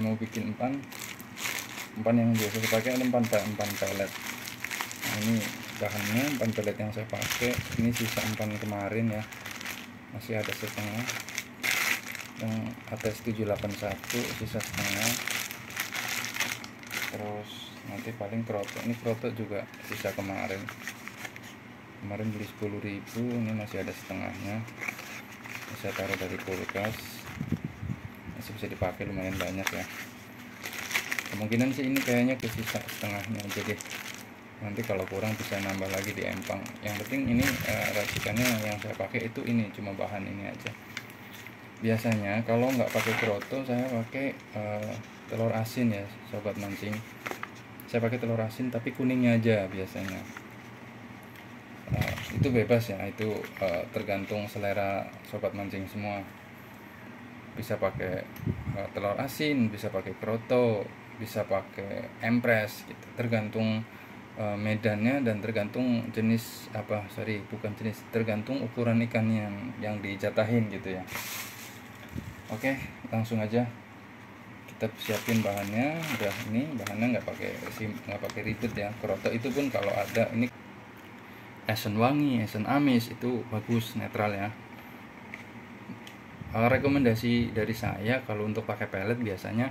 mau bikin umpan yang biasa saya pakai ada umpan pelet. Nah, ini bahannya umpan pelet yang saya pakai, ini sisa umpan kemarin ya, masih ada setengah yang ATS 781, sisa setengah. Terus nanti paling krotok, ini krotok juga sisa kemarin beli 10.000, ini masih ada setengahnya, saya taruh dari kulkas, masih bisa dipakai, lumayan banyak ya. Kemungkinan sih ini kayaknya ke sisa setengahnya aja deh, nanti kalau kurang bisa nambah lagi di empang. Yang penting ini racikannya yang saya pakai itu ini cuma bahan ini aja. Biasanya kalau nggak pakai kroto saya pakai telur asin ya sobat mancing. Saya pakai telur asin tapi kuningnya aja biasanya. Itu bebas ya, itu tergantung selera sobat mancing semua. Bisa pakai telur asin, bisa pakai kroto, bisa pakai empres gitu, tergantung medannya dan tergantung jenis tergantung ukuran ikannya yang dijatahin gitu ya. Oke, langsung aja kita siapin bahannya. Udah, ini bahannya nggak pakai ribet ya. Kroto itu pun kalau ada ini esen wangi, esen amis itu bagus, netral ya. Rekomendasi dari saya kalau untuk pakai pelet biasanya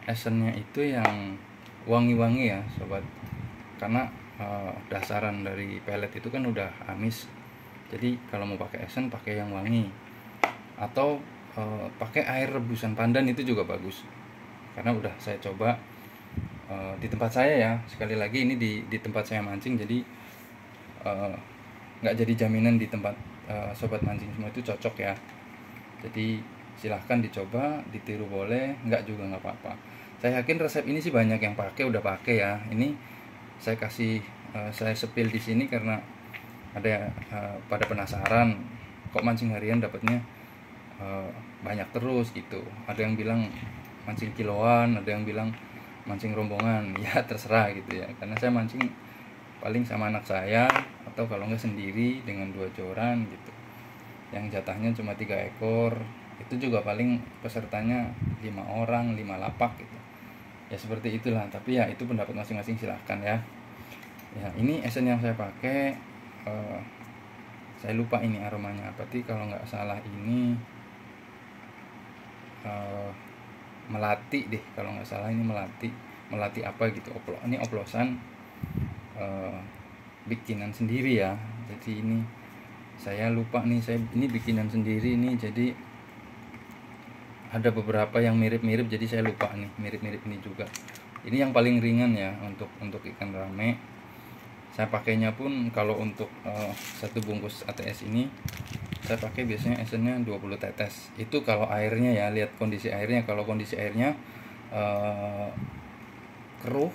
esennya itu yang wangi-wangi ya sobat, karena dasaran dari pelet itu kan udah amis. Jadi kalau mau pakai esen pakai yang wangi, atau pakai air rebusan pandan itu juga bagus, karena udah saya coba di tempat saya ya. Sekali lagi ini di tempat saya mancing, jadi nggak jadi jaminan di tempat sobat mancing semua itu cocok ya. Jadi silahkan dicoba, ditiru boleh, nggak juga nggak apa-apa. Saya yakin resep ini sih banyak yang udah pakai ya. Ini saya kasih saya sepil di sini karena ada pada penasaran kok mancing harian dapatnya banyak terus gitu. Ada yang bilang mancing kiloan, ada yang bilang mancing rombongan. Ya terserah gitu ya, karena saya mancing paling sama anak saya, atau kalau nggak sendiri dengan 2 joran gitu, yang jatahnya cuma 3 ekor. Itu juga paling pesertanya 5 orang, 5 lapak gitu ya, seperti itulah. Tapi ya itu pendapat masing-masing, silahkan ya. Ya ini esen yang saya pakai, saya lupa ini aromanya apa sih, kalau nggak salah ini melati deh, kalau nggak salah ini melati apa gitu. Ini oplosan bikinan sendiri ya. Jadi ini saya lupa nih, ini bikinan sendiri nih. Jadi ada beberapa yang mirip-mirip, jadi saya lupa nih mirip-mirip ini juga. Ini yang paling ringan ya untuk ikan rame. Saya pakainya pun kalau untuk satu bungkus ATS ini saya pakai biasanya esennya 20 tetes. Itu kalau airnya ya, lihat kondisi airnya. Kalau kondisi airnya keruh,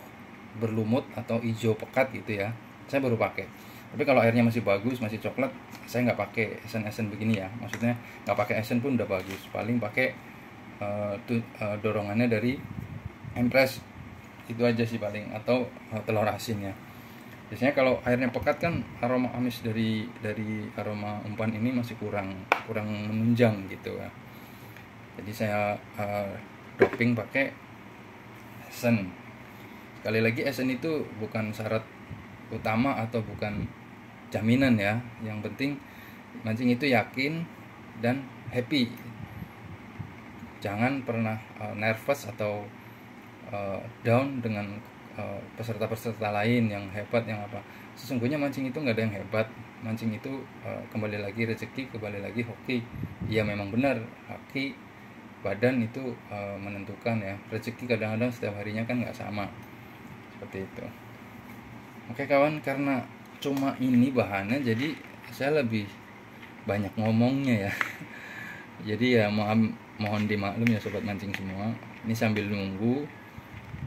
berlumut atau hijau pekat gitu ya, saya baru pakai. Tapi kalau airnya masih bagus, masih coklat, saya nggak pakai esen begini ya. Maksudnya nggak pakai esen pun udah bagus. Paling pakai dorongannya dari empres itu aja sih paling, atau telur asin ya. Biasanya kalau airnya pekat kan aroma amis dari aroma umpan ini masih kurang menunjang gitu ya. Jadi saya doping pakai esen. Sekali lagi, esen itu bukan syarat utama atau bukan jaminan ya. Yang penting mancing itu yakin dan happy. Jangan pernah nervous atau down dengan peserta-peserta lain yang hebat, yang apa. Sesungguhnya mancing itu nggak ada yang hebat. Mancing itu kembali lagi rezeki, kembali lagi hoki. Ya memang benar, hoki badan itu menentukan ya. Rezeki kadang-kadang setiap harinya kan nggak sama, seperti itu. Oke kawan, karena cuma ini bahannya, jadi saya lebih banyak ngomongnya ya. Jadi ya mohon dimaklum ya sobat mancing semua. Ini sambil nunggu,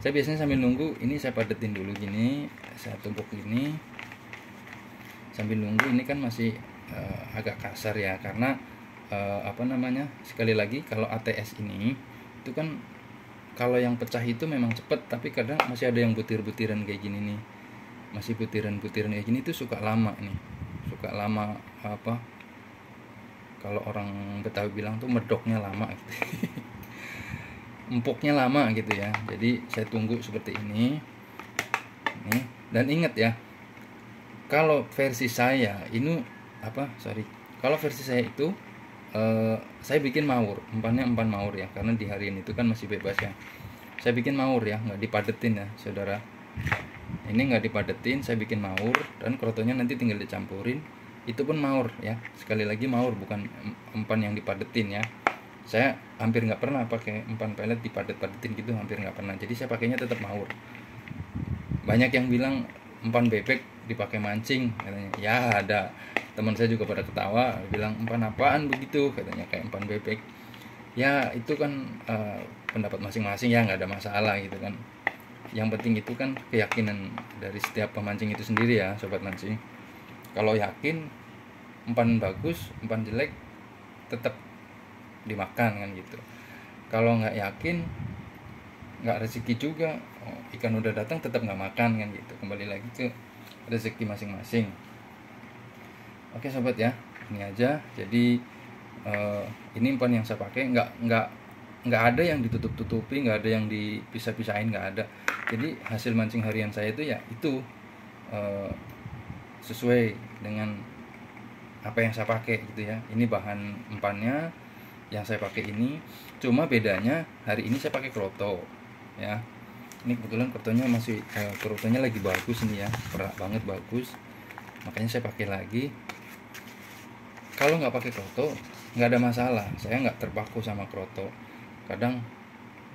saya biasanya sambil nunggu ini saya padetin dulu gini, saya tumpuk gini sambil nunggu. Ini kan masih agak kasar ya, karena sekali lagi kalau ATS ini itu kan kalau yang pecah itu memang cepet, tapi kadang masih ada yang butir-butiran kayak gini nih, masih butiran-butiran kayak gini tuh suka lama nih, kalau orang Betawi bilang tuh medoknya lama gitu. empuknya lama gitu ya. Jadi saya tunggu seperti ini. Dan ingat ya, kalau versi saya ini kalau versi saya itu saya bikin maur, umpannya umpan maur ya, karena di harian itu kan masih bebas ya. Saya bikin maur ya, nggak dipadetin ya saudara. Ini nggak dipadetin, saya bikin maur, dan krotonya nanti tinggal dicampurin. Itu pun maur ya, sekali lagi maur, bukan umpan yang dipadetin ya. Saya hampir nggak pernah pakai umpan pelet dipadet-padetin gitu, hampir nggak pernah. Jadi saya pakainya tetap maur. Banyak yang bilang umpan bebek dipakai mancing katanya. Ya ada teman saya juga pada ketawa, bilang umpan apaan begitu katanya, kayak umpan bebek. Ya itu kan pendapat masing-masing ya, nggak ada masalah gitu kan. Yang penting itu kan keyakinan dari setiap pemancing itu sendiri ya sobat mancing. Kalau yakin umpan bagus, umpan jelek tetap dimakan kan gitu. Kalau nggak yakin, nggak rezeki juga, ikan udah datang tetap nggak makan kan gitu. Kembali lagi ke rezeki masing-masing. Oke sobat ya, ini aja. Jadi ini umpan yang saya pakai, nggak ada yang ditutup-tutupi, nggak ada yang dipisah-pisahin, nggak ada. Jadi hasil mancing harian saya itu ya itu sesuai dengan apa yang saya pakai gitu ya. Ini bahan umpannya yang saya pakai ini, cuma bedanya hari ini saya pakai kroto ya. Ini kebetulan krotonya krotonya lagi bagus nih ya, perak banget bagus, makanya saya pakai lagi. Kalau nggak pakai kroto nggak ada masalah, saya nggak terpaku sama kroto. Kadang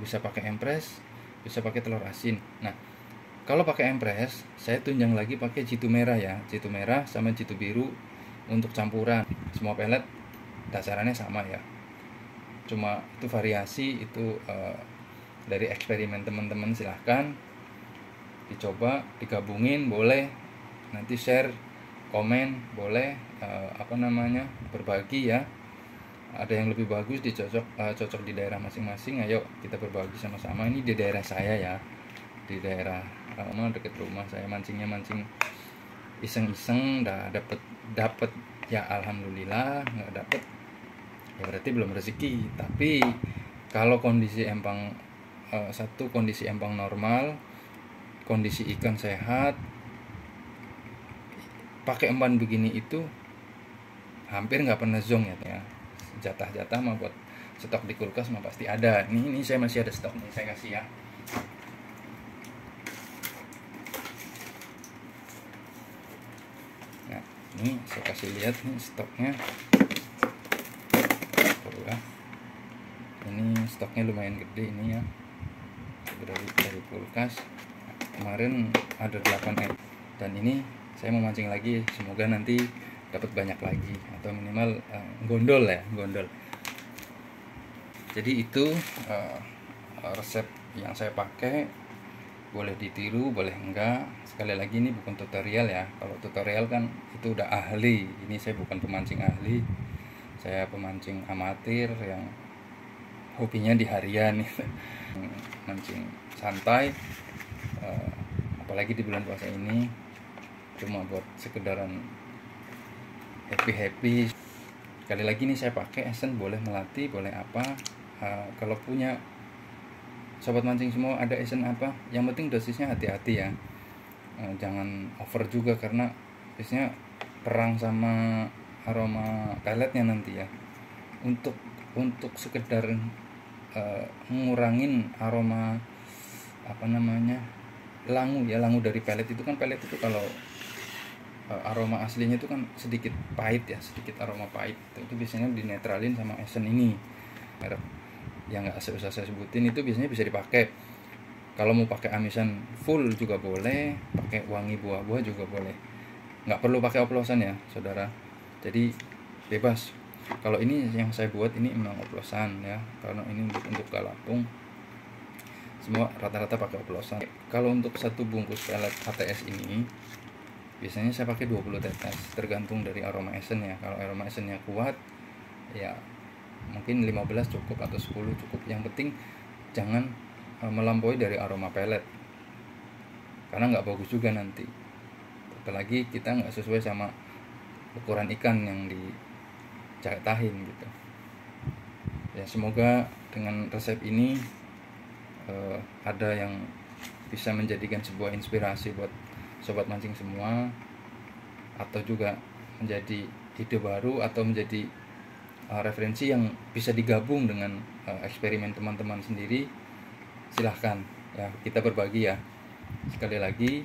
bisa pakai empres, bisa pakai telur asin. Nah kalau pakai empres, saya tunjang lagi pakai jitu merah ya, jitu merah sama jitu biru untuk campuran. Semua pelet dasarannya sama ya, cuma itu variasi itu dari eksperimen teman-teman. Silahkan dicoba, digabungin boleh, nanti share, komen boleh, berbagi ya. Ada yang lebih bagus cocok di daerah masing-masing, ayo kita berbagi sama-sama. Ini di daerah saya ya, di daerah deket rumah saya, mancing iseng-iseng, dapet ya alhamdulillah. Nggak dapet ya berarti belum rezeki. Tapi kalau kondisi empang kondisi empang normal, kondisi ikan sehat, pakai umpan begini itu hampir nggak pernah zonk ya. Jatah-jatah mah buat stok di kulkas mah pasti ada. Ini saya masih ada stok nih, saya kasih ya. Nah ini saya kasih lihat nih stoknya. Ini stoknya lumayan gede ini ya, dari kulkas. Kemarin ada 8 dan ini saya mau mancing lagi, semoga nanti dapat banyak lagi, atau minimal gondol. Jadi itu resep yang saya pakai, boleh ditiru boleh enggak. Sekali lagi ini bukan tutorial ya, kalau tutorial kan itu udah ahli. Ini saya bukan pemancing ahli, saya pemancing amatir yang hobinya di harian mancing santai, apalagi di bulan puasa ini cuma buat sekedaran happy. Sekali lagi nih saya pakai esen, boleh melati, boleh apa. Kalau punya sobat mancing semua ada esen apa, yang penting dosisnya hati-hati ya, jangan over juga, karena biasanya perang sama aroma peletnya nanti ya. Untuk sekedar ngurangin aroma langu dari pelet itu kan, pelet itu kalau aroma aslinya itu kan sedikit pahit ya, sedikit aroma pahit. Itu biasanya dinetralin sama esen ini, merek yang nggak usah saya sebutin, itu biasanya bisa dipakai. Kalau mau pakai amisan full juga boleh, pakai wangi buah-buah juga boleh, nggak perlu pakai oplosan ya saudara. Jadi bebas. Kalau ini yang saya buat ini memang oplosan ya, karena ini untuk galapung semua rata-rata pakai oplosan. Kalau untuk satu bungkus pelet ATS ini biasanya saya pakai 20 tetes, tergantung dari aroma esen ya. Kalau aroma esennya kuat ya mungkin 15 cukup atau 10 cukup. Yang penting jangan melampaui dari aroma pelet, karena nggak bagus juga nanti, apalagi kita nggak sesuai sama ukuran ikan yang dicatahin gitu ya. Semoga dengan resep ini ada yang bisa menjadikan sebuah inspirasi buat sobat mancing semua, atau juga menjadi ide baru, atau menjadi referensi yang bisa digabung dengan eksperimen teman-teman sendiri, silahkan ya, kita berbagi ya. Sekali lagi,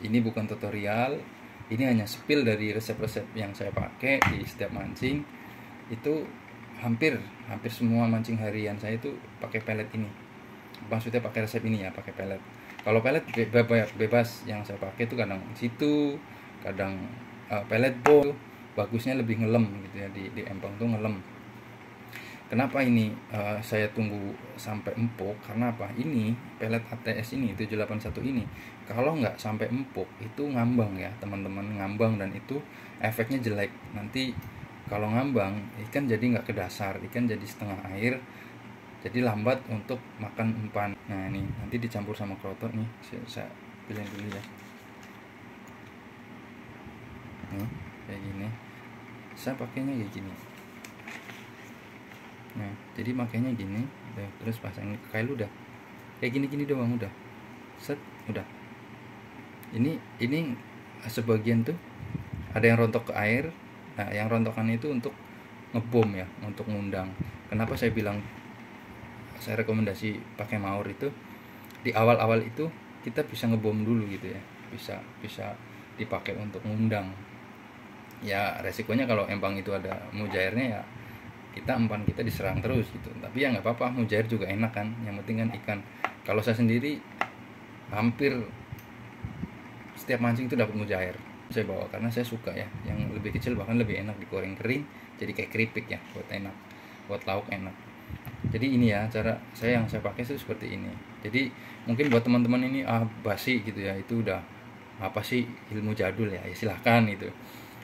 ini bukan tutorial, ini hanya spill dari resep-resep yang saya pakai di setiap mancing. Itu hampir semua mancing harian saya itu pakai pelet ini, maksudnya pakai resep ini ya, pakai pelet. Kalau pelet bebas, yang saya pakai itu kadang situ, kadang pelet bowl, bagusnya lebih ngelem gitu ya, di empang tuh ngelem. Kenapa ini saya tunggu sampai empuk? Karena apa? Ini pelet ATS ini 781 ini kalau nggak sampai empuk itu ngambang ya teman-teman, ngambang, dan itu efeknya jelek. Nanti kalau ngambang, ikan jadi nggak ke dasar, ikan jadi setengah air, jadi lambat untuk makan umpan. Nah ini nanti dicampur sama kroto nih, saya pilih dulu ya. Nih kayak gini, saya pakainya kayak gini. Nah jadi makanya gini, terus pasang kail udah kayak gini doang, udah set, udah. Ini sebagian tuh ada yang rontok ke air. Nah yang rontokan itu untuk ngebom ya, untuk ngundang. Kenapa saya bilang saya rekomendasi pakai maur itu? Di awal-awal itu kita bisa ngebom dulu gitu ya, bisa dipakai untuk ngundang. Ya resikonya kalau empang itu ada mujairnya ya, kita umpan kita diserang terus gitu. Tapi ya nggak apa-apa, mujair juga enak kan, yang penting kan ikan. Kalau saya sendiri hampir setiap mancing itu dapat mujair saya bawa, karena saya suka ya, yang lebih kecil bahkan lebih enak digoreng kering, jadi kayak keripik ya, buat enak, buat lauk enak. Jadi ini ya cara saya, yang saya pakai itu seperti ini. Jadi mungkin buat teman-teman ini basi gitu ya, itu udah apa sih, ilmu jadul ya, silahkan itu.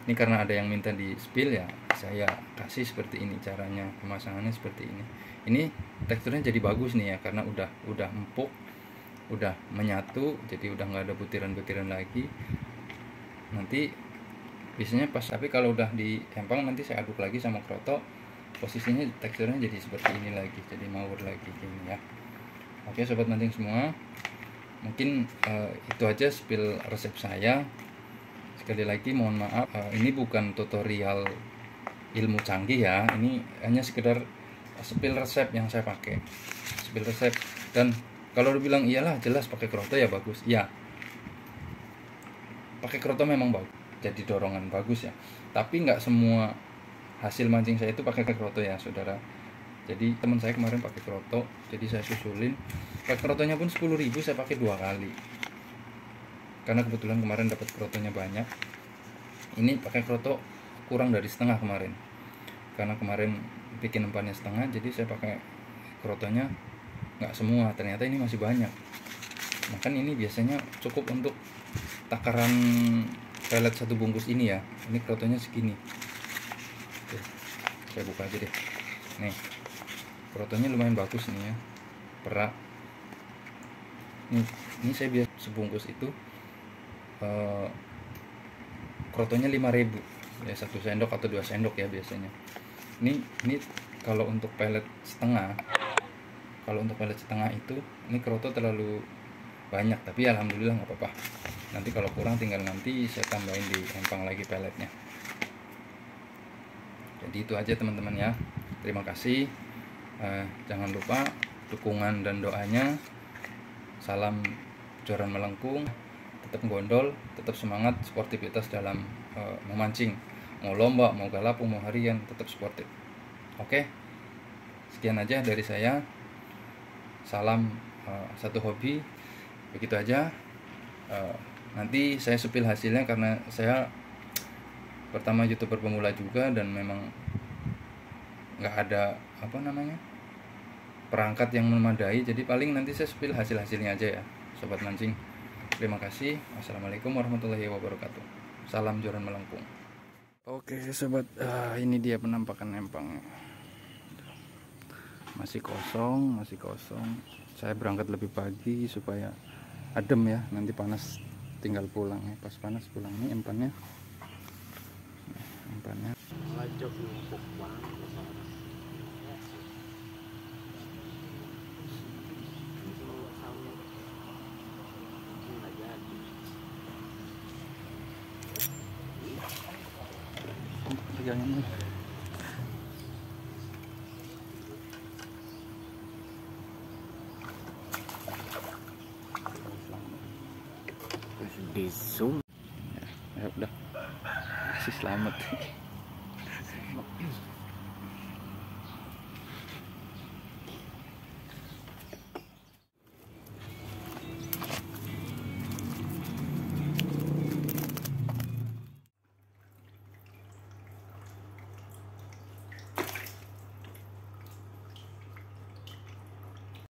Ini karena ada yang minta di spill ya, saya kasih seperti ini caranya, pemasangannya seperti ini. Ini teksturnya jadi bagus nih ya, karena udah empuk, udah menyatu, jadi udah nggak ada butiran-butiran lagi. Nanti biasanya pas, tapi kalau udah di empang nanti saya aduk lagi sama kroto, posisinya teksturnya jadi seperti ini lagi, jadi maur lagi gini ya. Oke sobat mancing semua, mungkin itu aja spill resep saya. Sekali lagi mohon maaf, ini bukan tutorial ilmu canggih ya, ini hanya sekedar spill resep yang saya pakai, spill resep. Dan kalau dibilang iyalah jelas pakai kroto ya bagus ya, pakai kroto memang bagus, jadi dorongan bagus ya. Tapi nggak semua hasil mancing saya itu pakai kroto ya saudara. Jadi teman saya kemarin pakai kroto, jadi saya susulin. Pakai krotonya pun 10.000 saya pakai 2 kali, karena kebetulan kemarin dapat krotonya banyak. Ini pakai kroto kurang dari setengah kemarin, karena kemarin bikin umpannya setengah, jadi saya pakai krotonya nggak semua, ternyata ini masih banyak. Makan ini biasanya cukup untuk takaran pelet 1 bungkus ini ya. Ini krotonya segini. Oke, saya buka aja deh. Nih krotonya lumayan bagus nih ya, perak. Ini saya biasa sebungkus itu krotonya 5.000 ya, 1 sendok atau 2 sendok ya biasanya. Ini kalau untuk pelet setengah, itu ini kroto terlalu banyak, tapi alhamdulillah nggak apa-apa. Nanti kalau kurang tinggal nanti saya tambahin di empang lagi peletnya. Jadi itu aja teman-teman ya, terima kasih. Jangan lupa dukungan dan doanya. Salam joran melengkung, tetap gondol, tetap semangat, sportivitas dalam memancing, mau lomba, mau galapung, mau harian, tetap sportif. Oke, sekian aja dari saya. Salam satu hobi, begitu aja. Nanti saya sepil hasilnya, karena saya pertama YouTuber pemula juga, dan memang nggak ada perangkat yang memadai, jadi paling nanti saya sepil hasilnya aja ya sobat mancing. Terima kasih. Assalamualaikum warahmatullahi wabarakatuh. Salam joran melengkung. Oke sobat, ini dia penampakan empangnya. Masih kosong. Saya berangkat lebih pagi supaya adem ya, nanti panas tinggal pulang ya. Pas panas pulang. Nih empannya. pegangin. Di zoom. Ya udah, masih selamat.